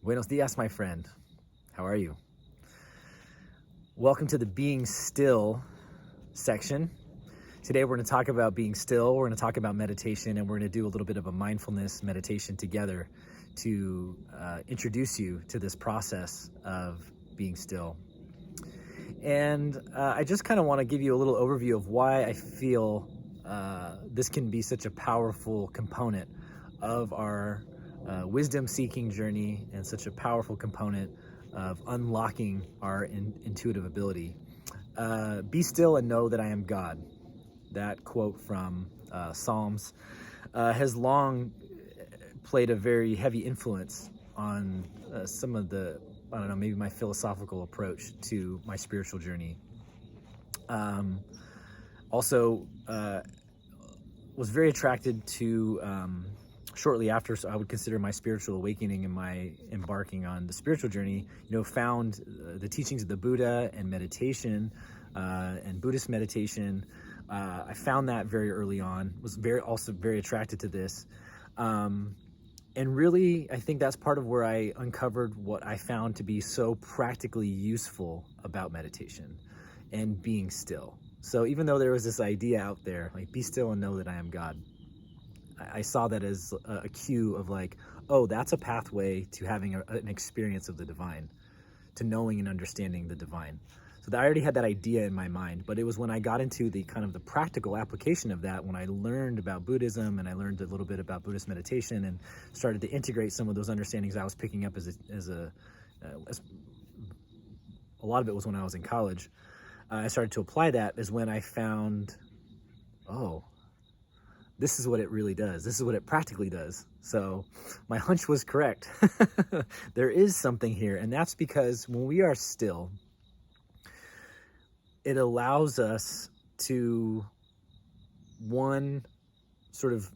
Buenos dias, my friend. How are you? Welcome to the Being Still section. Today we're going to talk about being still, we're going to talk about meditation, and we're going to do a little bit of a mindfulness meditation together to introduce you to this process of being still. And I just kind of want to give you a little overview of why I feel this can be such a powerful component of our wisdom-seeking journey and such a powerful component of unlocking our intuitive ability. Be still and know that I am God. That quote from Psalms has long played a very heavy influence on some of the, I don't know, maybe my philosophical approach to my spiritual journey. Also, was very attracted to, shortly after, so I would consider my spiritual awakening and my embarking on the spiritual journey, found the teachings of the Buddha and meditation and Buddhist meditation. I found that very early on, was also very attracted to this. And really, I think that's part of where I uncovered what I found to be so practically useful about meditation and being still. So even though there was this idea out there, like, be still and know that I am God, I saw that as a cue of like, oh, that's a pathway to having an experience of the divine, to knowing and understanding the divine. So I already had that idea in my mind, but it was when I got into the kind of the practical application of that, when I learned about Buddhism and I learned a little bit about Buddhist meditation and started to integrate some of those understandings I was picking up as a lot of it was when I was in college. I started to apply that is when I found, oh, this is what it really does. This is what it practically does. So my hunch was correct. There is something here, and that's because when we are still, it allows us to, one, sort of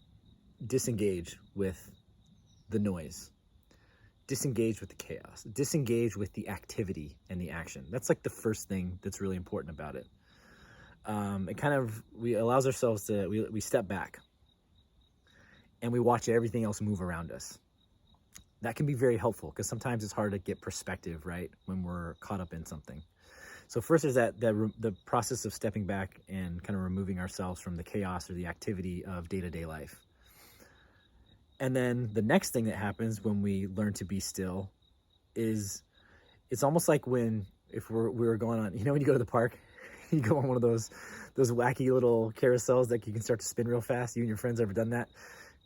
disengage with the noise, disengage with the chaos, disengage with the activity and the action. That's like the first thing that's really important about it. It kind of, allows ourselves to, we step back and we watch everything else move around us. That can be very helpful because sometimes it's hard to get perspective, right, when we're caught up in something. So first is the process of stepping back and kind of removing ourselves from the chaos or the activity of day-to-day life. And then the next thing that happens when we learn to be still is, it's almost like if we were going on, when you go to the park, you go on one of those wacky little carousels that you can start to spin real fast. You and your friends ever done that?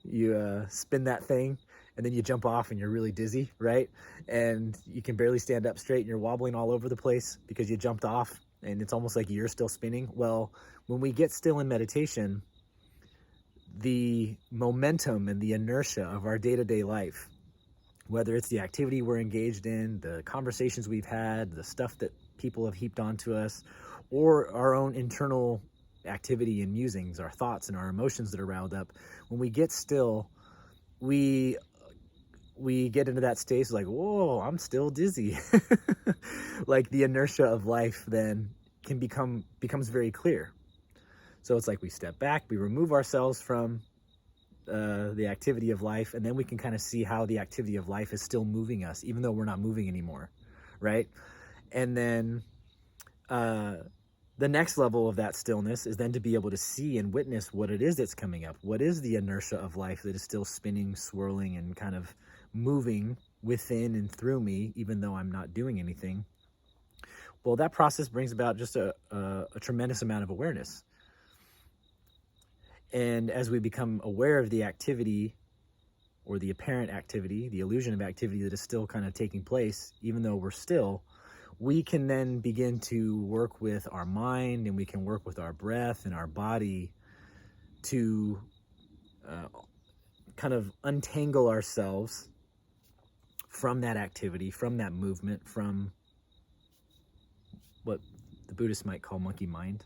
You spin that thing and then you jump off and you're really dizzy, right? And you can barely stand up straight and you're wobbling all over the place because you jumped off and it's almost like you're still spinning. Well, when we get still in meditation, the momentum and the inertia of our day-to-day life, whether it's the activity we're engaged in, the conversations we've had, the stuff that people have heaped onto us, or our own internal activity and musings, our thoughts and our emotions that are riled up, when we get still, we get into that stage like, whoa, I'm still dizzy. Like the inertia of life then becomes very clear. So it's like we step back, we remove ourselves from the activity of life, and then we can kind of see how the activity of life is still moving us, even though we're not moving anymore, right? And then the next level of that stillness is then to be able to see and witness what it is that's coming up. What is the inertia of life that is still spinning, swirling, and kind of moving within and through me, even though I'm not doing anything? Well, that process brings about just a tremendous amount of awareness. And as we become aware of the activity or the apparent activity, the illusion of activity that is still kind of taking place, even though we're still, we can then begin to work with our mind and we can work with our breath and our body to kind of untangle ourselves from that activity, from that movement, from what the Buddhists might call monkey mind,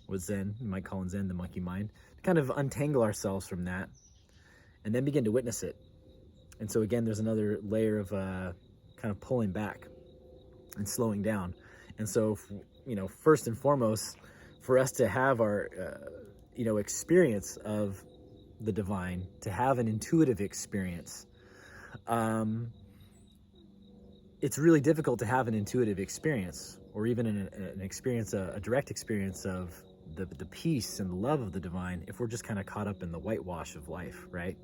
or Zen, you might call in Zen the monkey mind, to kind of untangle ourselves from that and then begin to witness it. And so again, there's another layer of kind of pulling back and slowing down. And so, first and foremost, for us to have our, experience of the divine, to have an intuitive experience, it's really difficult to have an intuitive experience, or even an experience, a direct experience of the peace and the love of the divine, if we're just kind of caught up in the whitewash of life, right?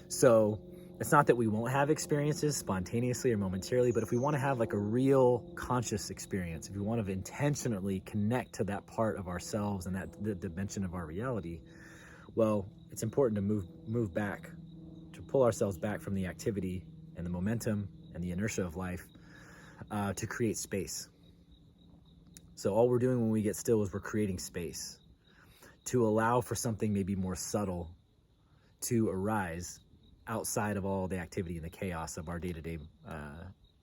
So it's not that we won't have experiences spontaneously or momentarily, but if we want to have like a real conscious experience, if we want to intentionally connect to that part of ourselves and that the dimension of our reality, well, it's important to move back, to pull ourselves back from the activity and the momentum and the inertia of life, to create space. So all we're doing when we get still is we're creating space to allow for something maybe more subtle to arise outside of all the activity and the chaos of our day-to-day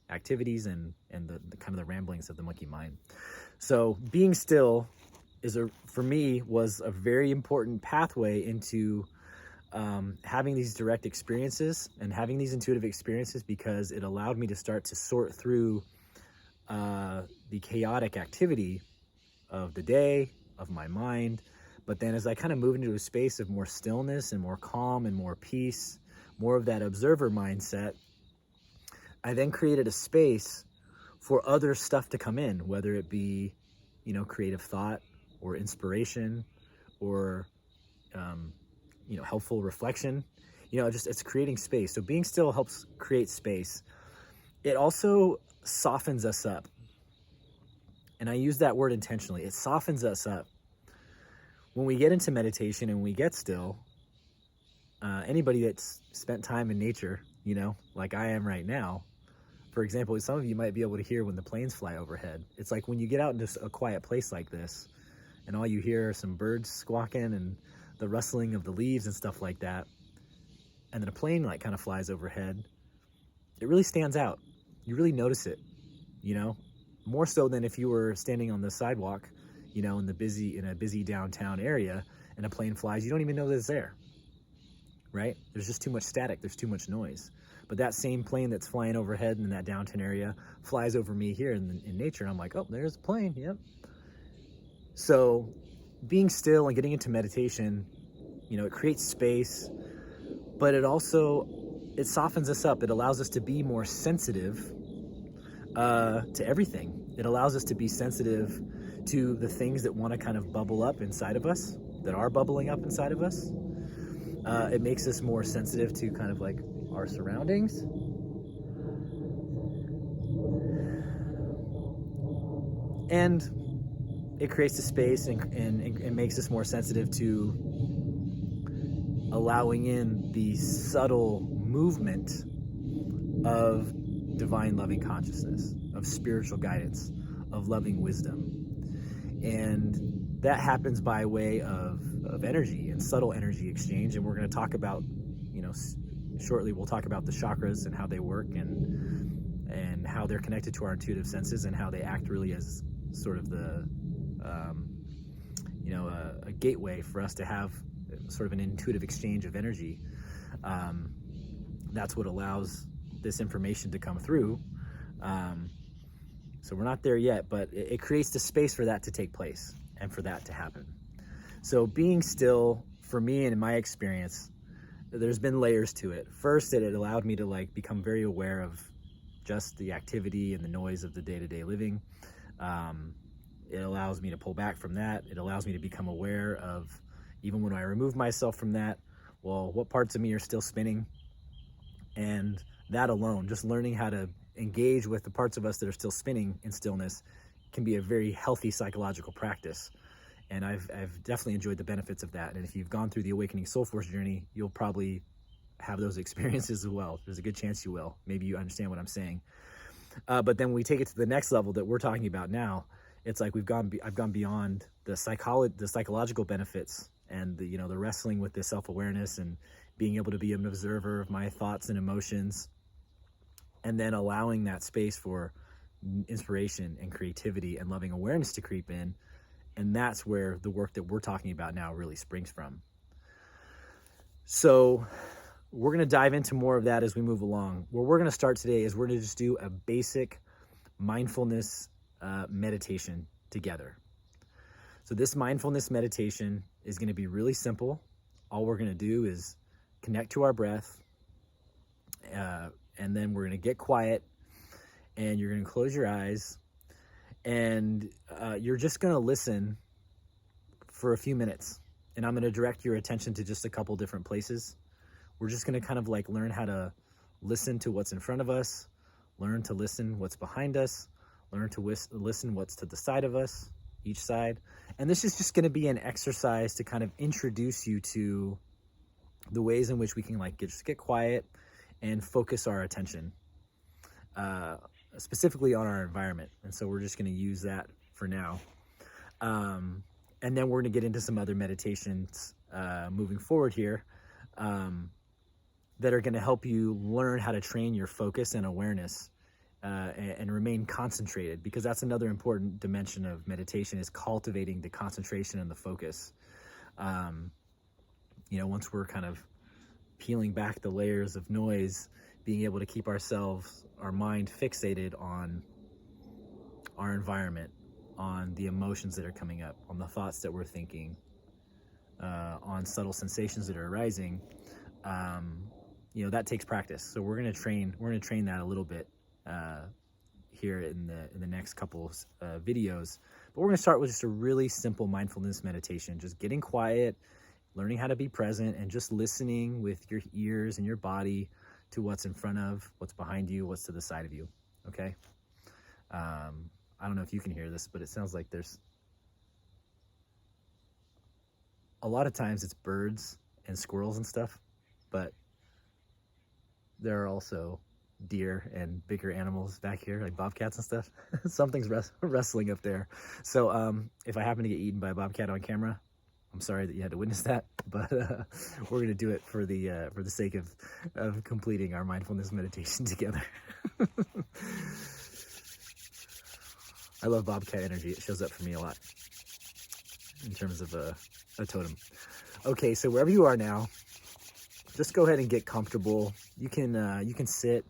activities and the kind of the ramblings of the monkey mind. So being still for me was a very important pathway into having these direct experiences and having these intuitive experiences, because it allowed me to start to sort through the chaotic activity of the day, of my mind. But then as I kind of move into a space of more stillness and more calm and more peace, more of that observer mindset, I then created a space for other stuff to come in, whether it be, creative thought or inspiration or, helpful reflection. It's creating space. So being still helps create space. It also softens us up. And I use that word intentionally. It softens us up. When we get into meditation and we get still, anybody that's spent time in nature, like I am right now, for example, some of you might be able to hear when the planes fly overhead. It's like when you get out into a quiet place like this, and all you hear are some birds squawking and the rustling of the leaves and stuff like that, and then a plane kind of flies overhead, it really stands out. You really notice it, more so than if you were standing on the sidewalk, in a busy downtown area, and a plane flies. You don't even know that it's there, right? There's just too much static. There's too much noise. But that same plane that's flying overhead in that downtown area flies over me here in nature, and I'm like, oh, there's a plane. Yep. So being still and getting into meditation, it creates space, but it softens us up. It allows us to be more sensitive to everything. It allows us to be sensitive to the things that want to kind of bubble up inside of us, that are bubbling up inside of us. It makes us more sensitive to kind of like our surroundings. And it creates a space and makes us more sensitive to allowing in the subtle movement of divine loving consciousness, of spiritual guidance, of loving wisdom. And that happens by way of energy and subtle energy exchange. And we're going to talk about, shortly we'll talk about the chakras and how they work and how they're connected to our intuitive senses and how they act really as sort of the, a gateway for us to have sort of an intuitive exchange of energy. That's what allows this information to come through. So we're not there yet, but it creates the space for that to take place and for that to happen. So being still, for me and in my experience, there's been layers to it. First, it allowed me to become very aware of just the activity and the noise of the day-to-day living. It allows me to pull back from that. It allows me to become aware of, even when I remove myself from that, well, what parts of me are still spinning? And that alone, just learning how to engage with the parts of us that are still spinning in stillness, can be a very healthy psychological practice. And I've definitely enjoyed the benefits of that. And if you've gone through the Awakening Soul Force journey, you'll probably have those experiences as well. There's a good chance you will. Maybe you understand what I'm saying. But then when we take it to the next level that we're talking about now, it's like I've gone beyond the psychological benefits and the wrestling with the self-awareness and being able to be an observer of my thoughts and emotions, and then allowing that space for inspiration and creativity and loving awareness to creep in. And that's where the work that we're talking about now really springs from. So we're going to dive into more of that as we move along. Where we're going to start today is we're going to just do a basic mindfulness meditation together. So this mindfulness meditation is going to be really simple. All we're going to do is connect to our breath, and then we're going to get quiet and you're going to close your eyes, and you're just going to listen for a few minutes. And I'm going to direct your attention to just a couple different places. We're just going to kind of like learn how to listen to what's in front of us, learn to listen what's behind us, learn to listen what's to the side of us, each side. And this is just going to be an exercise to kind of introduce you to the ways in which we can like just get quiet and focus our attention, specifically on our environment. And so we're just going to use that for now. And then we're going to get into some other meditations moving forward here that are going to help you learn how to train your focus and awareness and remain concentrated, because that's another important dimension of meditation, is cultivating the concentration and the focus. Once we're kind of peeling back the layers of noise, being able to keep our mind fixated on our environment, on the emotions that are coming up, on the thoughts that we're thinking, on subtle sensations that are arising. That takes practice. So we're going to train that a little bit here in the next couple videos. But we're going to start with just a really simple mindfulness meditation, just getting quiet, learning how to be present, and just listening with your ears and your body to what's in front of, what's behind you, what's to the side of you. Okay. I don't know if you can hear this, but it sounds like there's a lot of times it's birds and squirrels and stuff, but there are also deer and bigger animals back here, like bobcats and stuff. Something's wrestling up there. So if I happen to get eaten by a bobcat on camera, I'm sorry that you had to witness that, but we're going to do it for the sake of completing our mindfulness meditation together. I love bobcat energy. It shows up for me a lot in terms of a totem. Okay, so wherever you are now, just go ahead and get comfortable. You can sit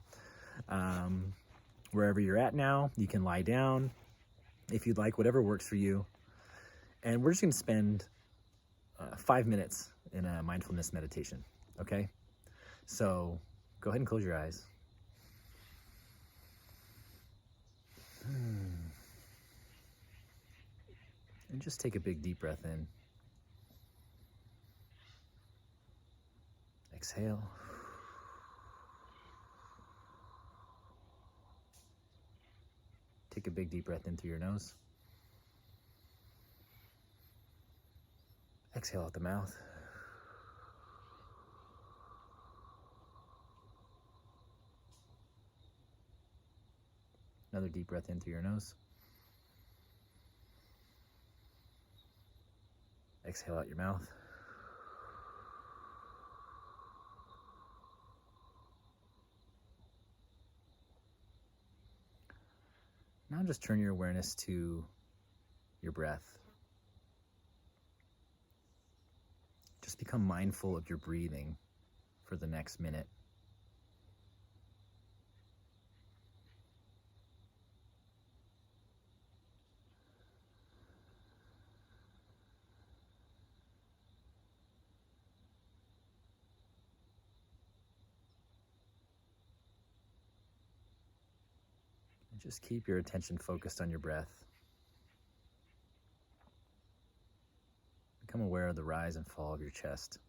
wherever you're at now. You can lie down if you'd like, whatever works for you. And we're just going to spend 5 minutes in a mindfulness meditation. Okay, so go ahead and close your eyes. And just take a big deep breath in. Exhale. Take a big deep breath in through your nose. Exhale out the mouth. Another deep breath in through your nose. Exhale out your mouth. Now just turn your awareness to your breath. Just become mindful of your breathing for the next minute. And just keep your attention focused on your breath. Become aware of the rise and fall of your chest.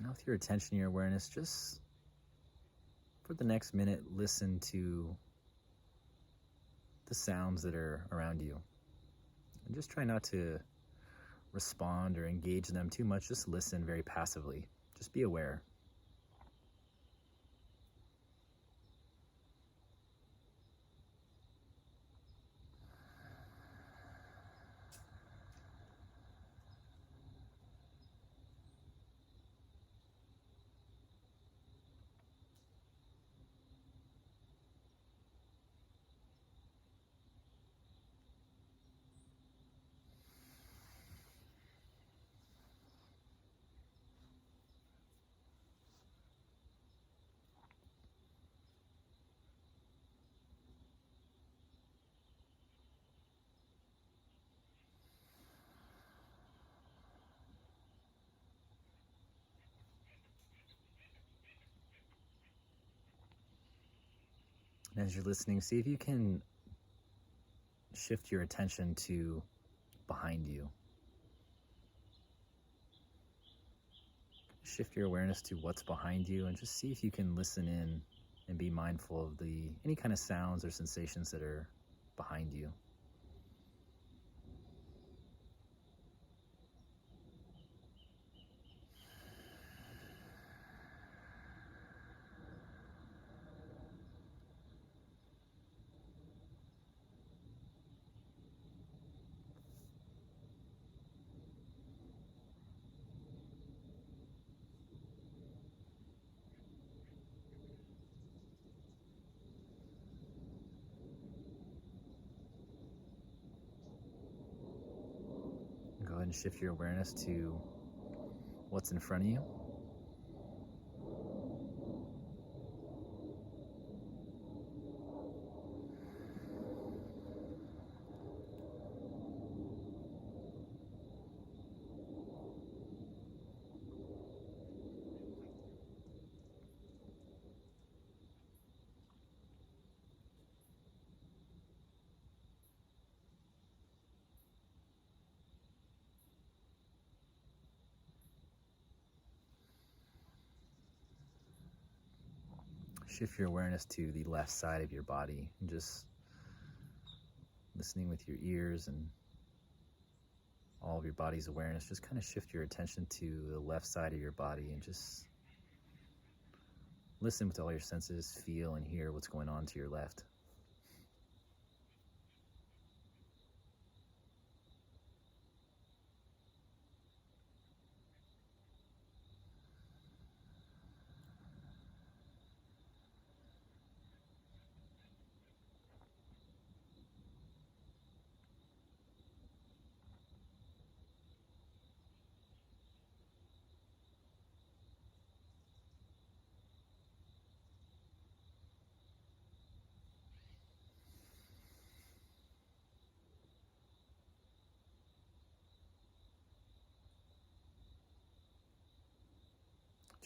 Now with your attention and your awareness, just for the next minute, listen to the sounds that are around you. And just try not to respond or engage them too much. Just listen very passively. Just be aware. And as you're listening, see if you can shift your attention to behind you. Shift your awareness to what's behind you and just see if you can listen in and be mindful of any kind of sounds or sensations that are behind you. Go ahead and shift your awareness to what's in front of you. Shift your awareness to the left side of your body and just listening with your ears and all of your body's awareness. Just kind of shift your attention to the left side of your body and just listen with all your senses, feel and hear what's going on to your left.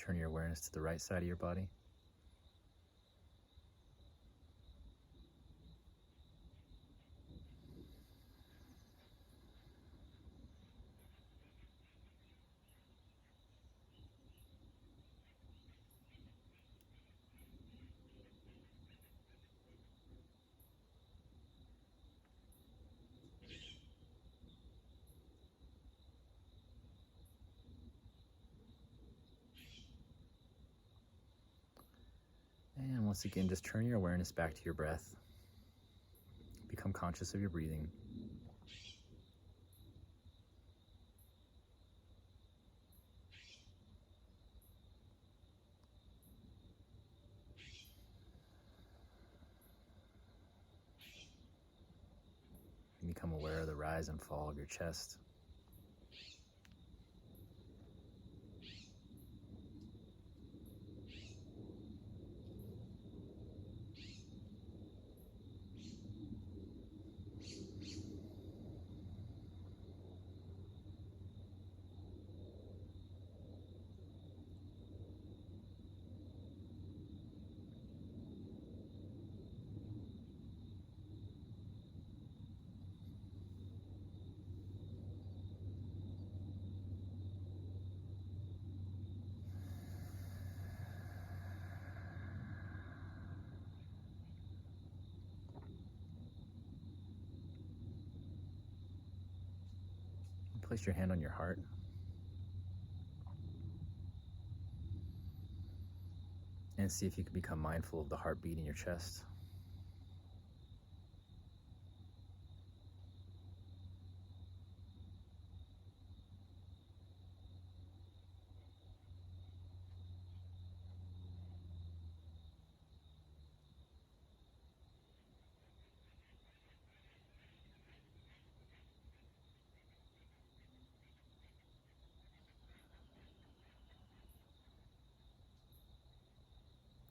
Turn your awareness to the right side of your body. And once again, just turn your awareness back to your breath. Become conscious of your breathing. And become aware of the rise and fall of your chest. Place your hand on your heart. And see if you can become mindful of the heartbeat in your chest.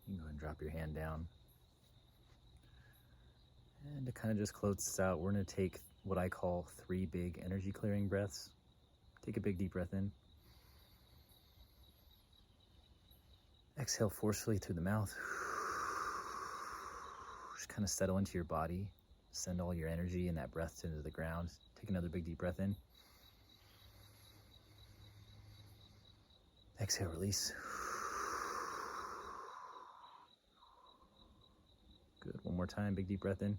You can go ahead and drop your hand down. And to kind of just close this out, we're going to take what I call 3 big energy clearing breaths. Take a big deep breath in. Exhale forcefully through the mouth. kind of settle into your body. Send all your energy and that breath into the ground. Take another big deep breath in. Exhale, release. Good. One more time, big deep breath in.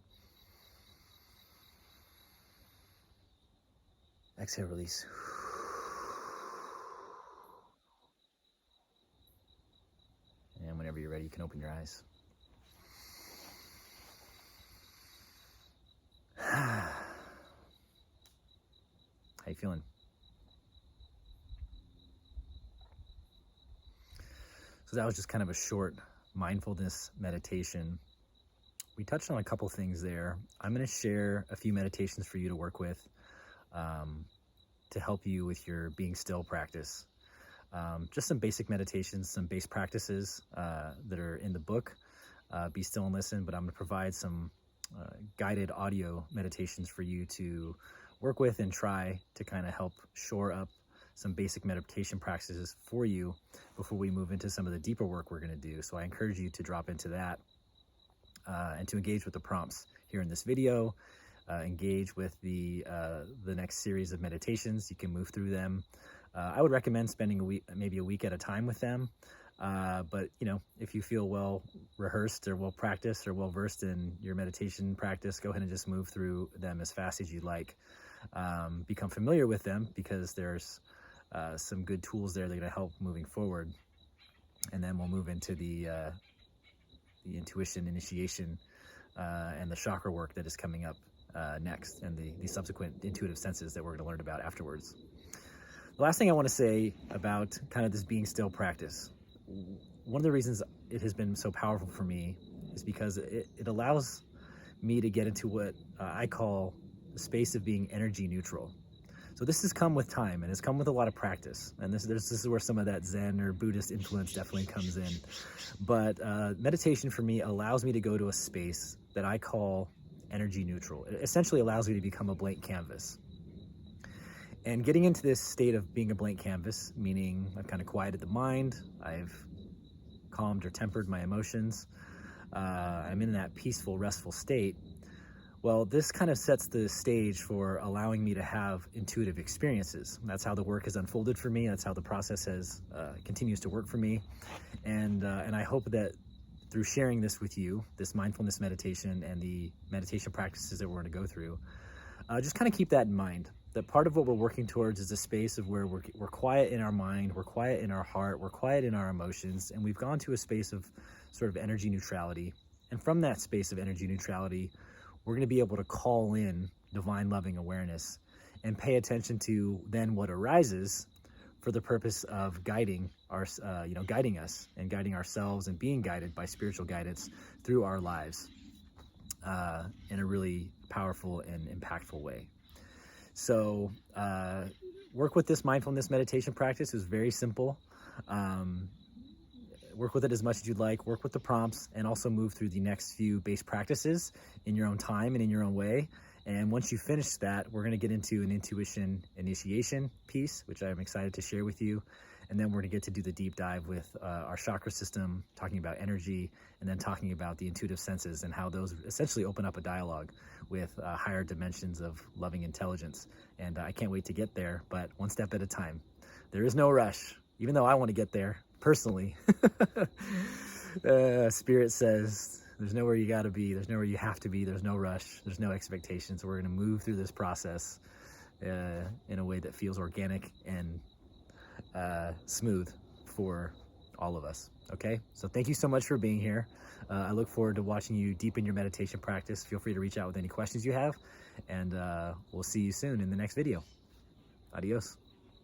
Exhale, release. And whenever you're ready, you can open your eyes. How you feeling? So that was just kind of a short mindfulness meditation. We touched on a couple things there. I'm going to share a few meditations for you to work with to help you with your being still practice. Just some basic meditations, some base practices that are in the book, Be Still and Listen, but I'm going to provide some guided audio meditations for you to work with and try to kind of help shore up some basic meditation practices for you before we move into some of the deeper work we're going to do. So I encourage you to drop into that and to engage with the prompts here in this video, engage with the next series of meditations. You can move through them. I would recommend spending a week, maybe a week at a time with them. But you know, if you feel well rehearsed or well practiced or well versed in your meditation practice, go ahead and just move through them as fast as you'd like. Become familiar with them, because there's some good tools there that are going to help moving forward. And then we'll move into the intuition, initiation, and the chakra work that is coming up next, and the subsequent intuitive senses that we're going to learn about afterwards. The last thing I want to say about kind of this being still practice, one of the reasons it has been so powerful for me is because it allows me to get into what I call the space of being energy neutral. So this has come with time, and it's come with a lot of practice. And this is where some of that Zen or Buddhist influence definitely comes in. But meditation for me allows me to go to a space that I call energy neutral. It essentially allows me to become a blank canvas. And getting into this state of being a blank canvas, meaning I've kind of quieted the mind, I've calmed or tempered my emotions, I'm in that peaceful, restful state. Well, this kind of sets the stage for allowing me to have intuitive experiences. That's how the work has unfolded for me. That's how the process has continues to work for me. And I hope that through sharing this with you, this mindfulness meditation and the meditation practices that we're going to go through, just kind of keep that in mind. That part of what we're working towards is a space of where we're quiet in our mind, we're quiet in our heart, we're quiet in our emotions, and we've gone to a space of sort of energy neutrality. And from that space of energy neutrality, we're going to be able to call in divine loving awareness and pay attention to then what arises for the purpose of guiding guiding us and guiding ourselves and being guided by spiritual guidance through our lives in a really powerful and impactful way. So work with this mindfulness meditation practice. Is very simple. Work with it as much as you'd like, work with the prompts, and also move through the next few base practices in your own time and in your own way. And once you finish that, we're going to get into an intuition initiation piece, which I'm excited to share with you. And then we're going to get to do the deep dive with our chakra system, talking about energy, and then talking about the intuitive senses and how those essentially open up a dialogue with higher dimensions of loving intelligence. And I can't wait to get there, but one step at a time. There is no rush, even though I want to get there personally. Spirit says there's nowhere you got to be, there's nowhere you have to be, there's no rush, there's no expectations. We're going to move through this process in a way that feels organic and smooth for all of us. Okay, so thank you so much for being here. I look forward to watching you deepen your meditation practice. Feel free to reach out with any questions you have, and we'll see you soon in the next video. Adios.